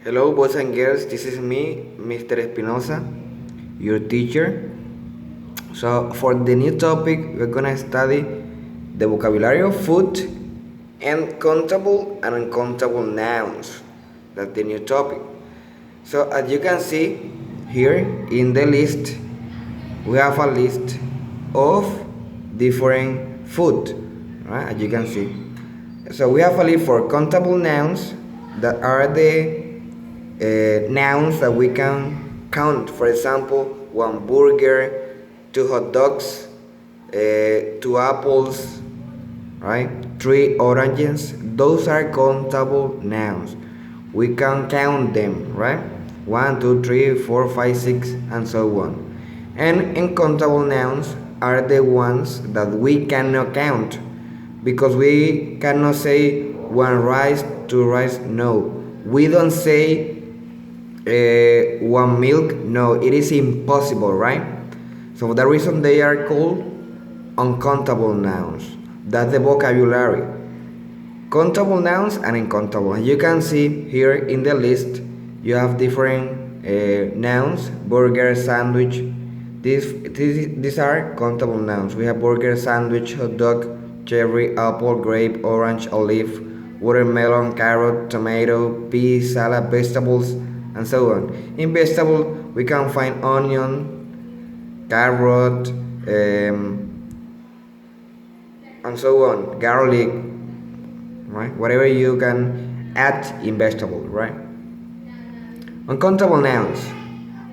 Hello, boys and girls. This is me, Mr. Espinosa, your teacher. So, for the new topic, we're gonna study the vocabulary of food and countable and uncountable nouns. That's the new topic. So, as you can see here in the list, we have a list of different food, right? As you can see. So, we have a list for countable nouns that are the nouns that we can count. For example, one burger, two hot dogs, two apples, right? Three oranges. Those are countable nouns. We can count them, right? 1, 2, 3, 4, 5, 6, and so on. And uncountable nouns are the ones that we cannot count because we cannot say one rice, two rice. No, we don't say one milk. No, it is impossible, right? So for that reason they are called uncountable nouns. That's the vocabulary. Countable nouns and uncountable. You can see here in the list you have different nouns: burger, sandwich. These are countable nouns. We have burger, sandwich, hot dog, cherry, apple, grape, orange, olive, watermelon, carrot, tomato, pea, salad, vegetables, and so on. In vegetable, we can find onion, carrot, and so on, garlic, right? Whatever you can add in vegetable, right? Uncountable nouns.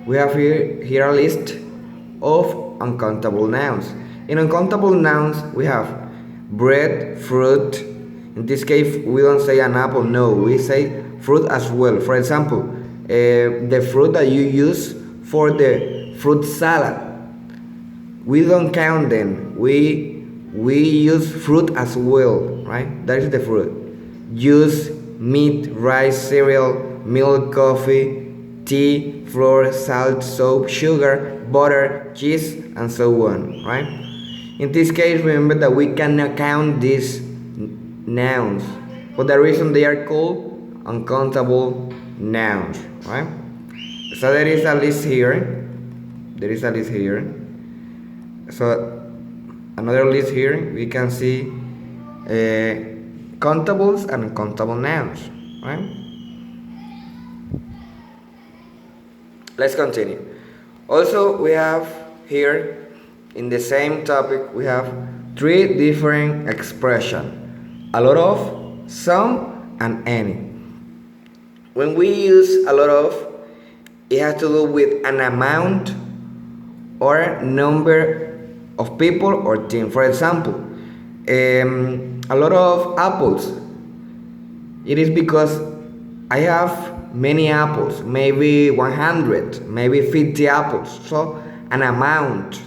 We have here a list of uncountable nouns. In uncountable nouns, we have bread, fruit. In this case, we don't say an apple, no, we say fruit as well. For example, the fruit that you use for the fruit salad, we don't count them. We use fruit as well, right? That is the fruit. Juice, meat, rice, cereal, milk, coffee, tea, flour, salt, soap, sugar, butter, cheese, and so on, right? In this case, remember that we cannot count these nouns. For that reason, they are called uncountable nouns, right? So there is a list here. There is a list here. So another list here, we can see countables and uncountable nouns, right? Let's continue. Also, we have here in the same topic, we have three different expressions: a lot of, some, and any. When we use a lot of, it has to do with an amount or number of people or team. For example, a lot of apples. It is because I have many apples, maybe 100, maybe 50 apples. So an amount,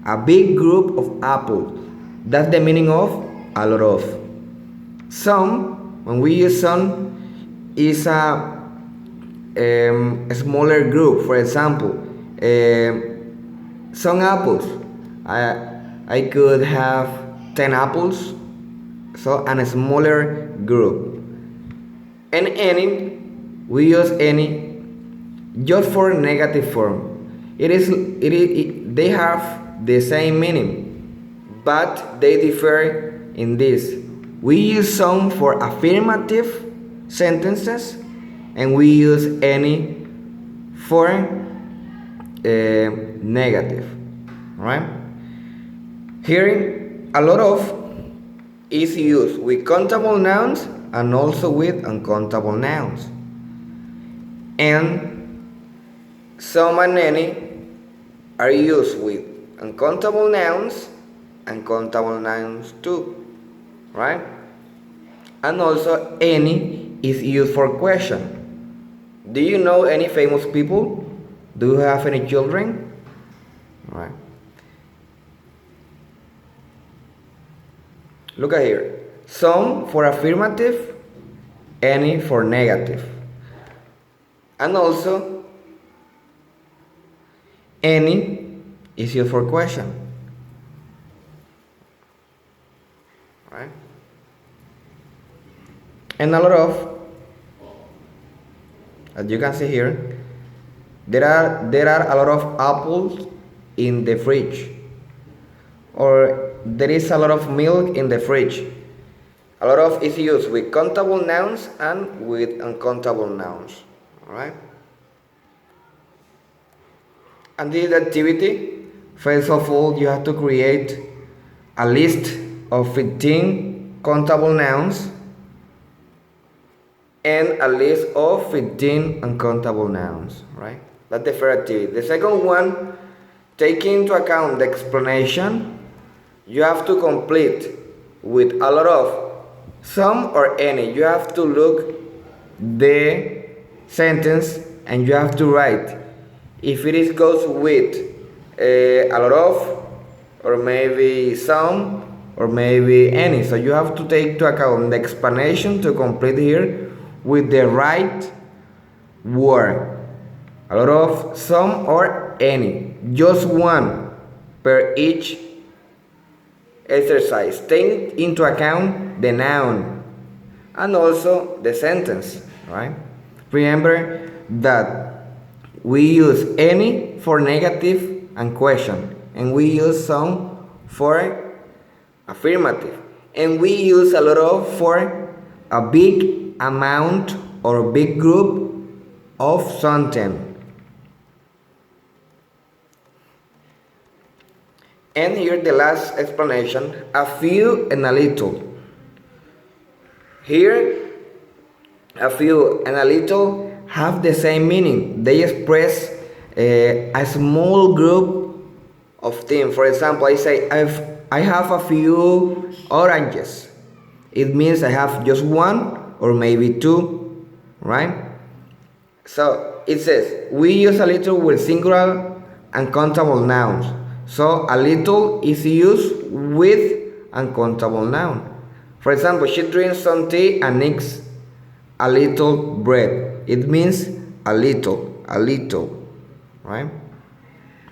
a big group of apples. That's the meaning of a lot of. Some, when we use some, is a smaller group. For example, some apples. I could have 10 apples, so a smaller group. And any, we use any just for negative form. They have the same meaning, but they differ in this. We use some for affirmative sentences, and we use any for negative, right? Here, a lot of is used with countable nouns and also with uncountable nouns. And some and any are used with uncountable nouns and countable nouns too, right? And also any is used for question. Do you know any famous people? Do you have any children? Right. Look at here. Some for affirmative, any for negative. And also, any is used for question. Right? And a lot of as you can see here, there are a lot of apples in the fridge, or there is a lot of milk in the fridge. A lot of is used with countable nouns and with uncountable nouns. Alright? And this activity, first of all, you have to create a list of 15 countable nouns and a list of 15 uncountable nouns, right? That's the first activity. The second one, taking into account the explanation, you have to complete with a lot of some or any. You have to look the sentence and you have to write if it is goes with a lot of, or maybe some, or maybe any. So you have to take into account the explanation to complete here with the right word. A lot of, some, or any. Just one per each exercise. Take into account the noun and also the sentence, right? Remember that we use any for negative and question, and we use some for affirmative, and we use a lot of for a big amount or big group of something. And here the last explanation, a few and a little. Here, a few and a little have the same meaning. They express a small group of things. For example, I say, I have a few oranges. It means I have just one or maybe two, right? So it says, we use a little with singular and countable nouns. So a little is used with uncountable noun. For example, she drinks some tea and eats a little bread. It means a little, right?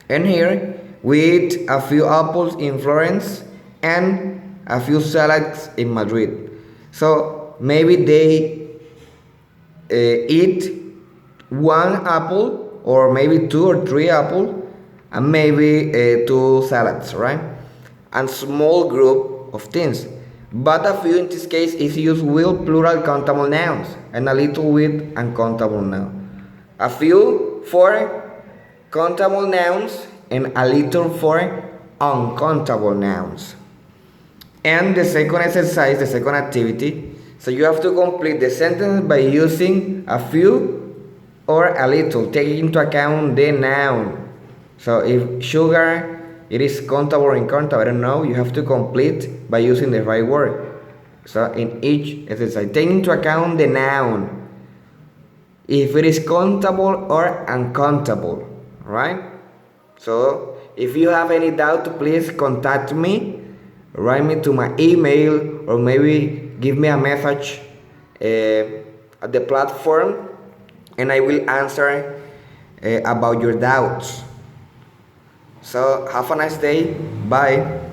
And here we eat a few apples in Florence and a few salads in Madrid. So maybe they eat one apple, or maybe 2 or 3 apples, and maybe 2 salads, right? And small group of things. But a few in this case is used with plural countable nouns and a little with uncountable noun. A few for countable nouns and a little for uncountable nouns. And the second exercise, the second activity, so you have to complete the sentence by using a few or a little, taking into account the noun. So if sugar, it is countable or uncountable, I don't know, you have to complete by using the right word. So in each exercise, take into account the noun, if it is countable or uncountable, right? So if you have any doubt, please contact me, write me to my email, or maybe give me a message at the platform, and I will answer about your doubts. So have a nice day. Bye.